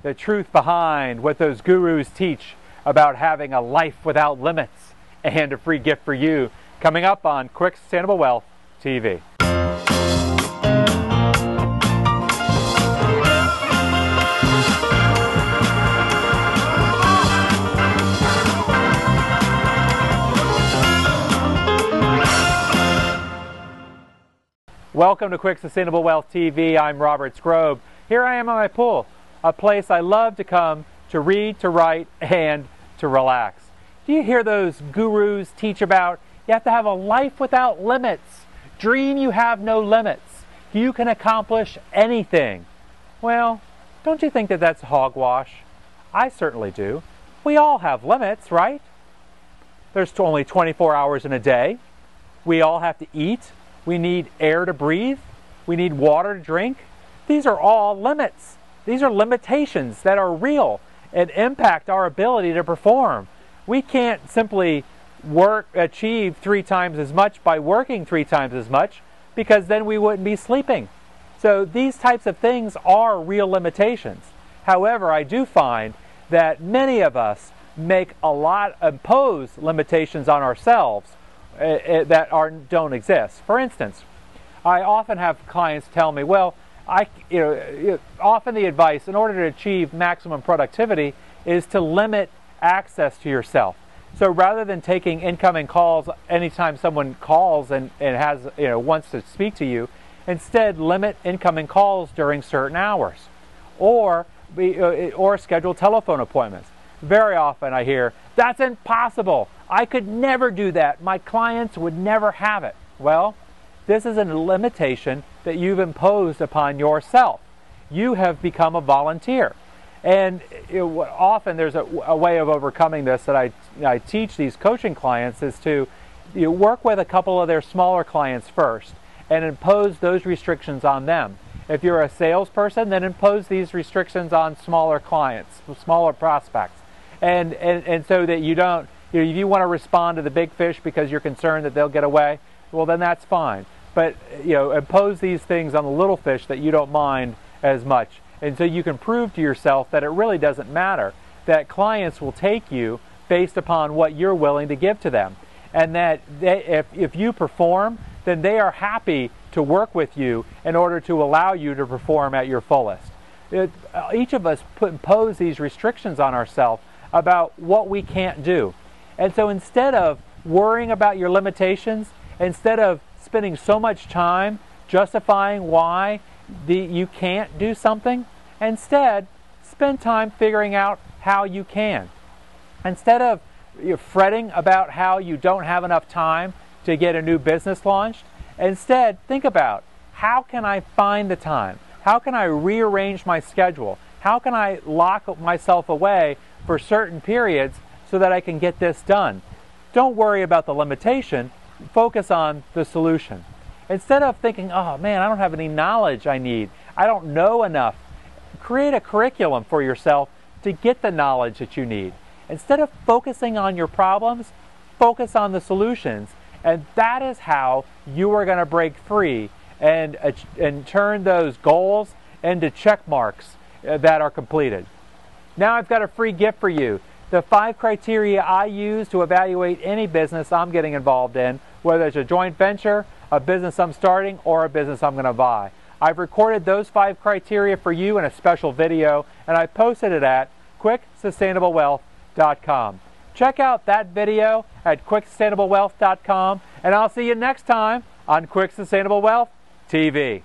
the truth behind what those gurus teach about having a life without limits, and a free gift for you coming up on Quick Sustainable Wealth TV. Welcome to Quick Sustainable Wealth TV. I'm Robert Skrobe. Here I am at my pool, a place I love to come to read, to write, and to relax. Do you hear those gurus teach about you have to have a life without limits? Dream you have no limits. You can accomplish anything. Well, don't you think that that's hogwash? I certainly do. We all have limits, right? There's only 24 hours in a day. We all have to eat. We need air to breathe. We need water to drink. These are all limits. These are limitations that are real and impact our ability to perform. We can't simply achieve 3 times as much by working 3 times as much, because then we wouldn't be sleeping. So these types of things are real limitations. However, I do find that many of us impose limitations on ourselves that don't exist. For instance, I often have clients tell me, well, often the advice in order to achieve maximum productivity is to limit access to yourself. So rather than taking incoming calls anytime someone calls and has wants to speak to you, instead limit incoming calls during certain hours, or schedule telephone appointments. Very often I hear, that's impossible. I could never do that. My clients would never have it. Well, this is a limitation that you've imposed upon yourself. You have become a volunteer. And often there's a way of overcoming this that I teach these coaching clients is to work with a couple of their smaller clients first and impose those restrictions on them. If you're a salesperson, then impose these restrictions on smaller clients, smaller prospects. And so that you don't, if you want to respond to the big fish because you're concerned that they'll get away, well then that's fine. But impose these things on the little fish that you don't mind as much. And so you can prove to yourself that it really doesn't matter, that clients will take you based upon what you're willing to give to them. And that if you perform, then they are happy to work with you in order to allow you to perform at your fullest. Each of us impose these restrictions on ourselves about what we can't do. And so instead of worrying about your limitations, instead of spending so much time justifying why you can't do something, instead spend time figuring out how you can. Instead of fretting about how you don't have enough time to get a new business launched, instead think about, how can I find the time? How can I rearrange my schedule? How can I lock myself away for certain periods so that I can get this done? Don't worry about the limitation, focus on the solution. Instead of thinking, oh man, I don't have any knowledge I need, I don't know enough, create a curriculum for yourself to get the knowledge that you need. Instead of focusing on your problems, focus on the solutions. And that is how you are going to break free and turn those goals into check marks that are completed. Now I've got a free gift for you. The 5 criteria I use to evaluate any business I'm getting involved in, whether it's a joint venture, a business I'm starting, or a business I'm going to buy. I've recorded those 5 criteria for you in a special video, and I posted it at quicksustainablewealth.com. Check out that video at quicksustainablewealth.com, and I'll see you next time on Quick Sustainable Wealth TV.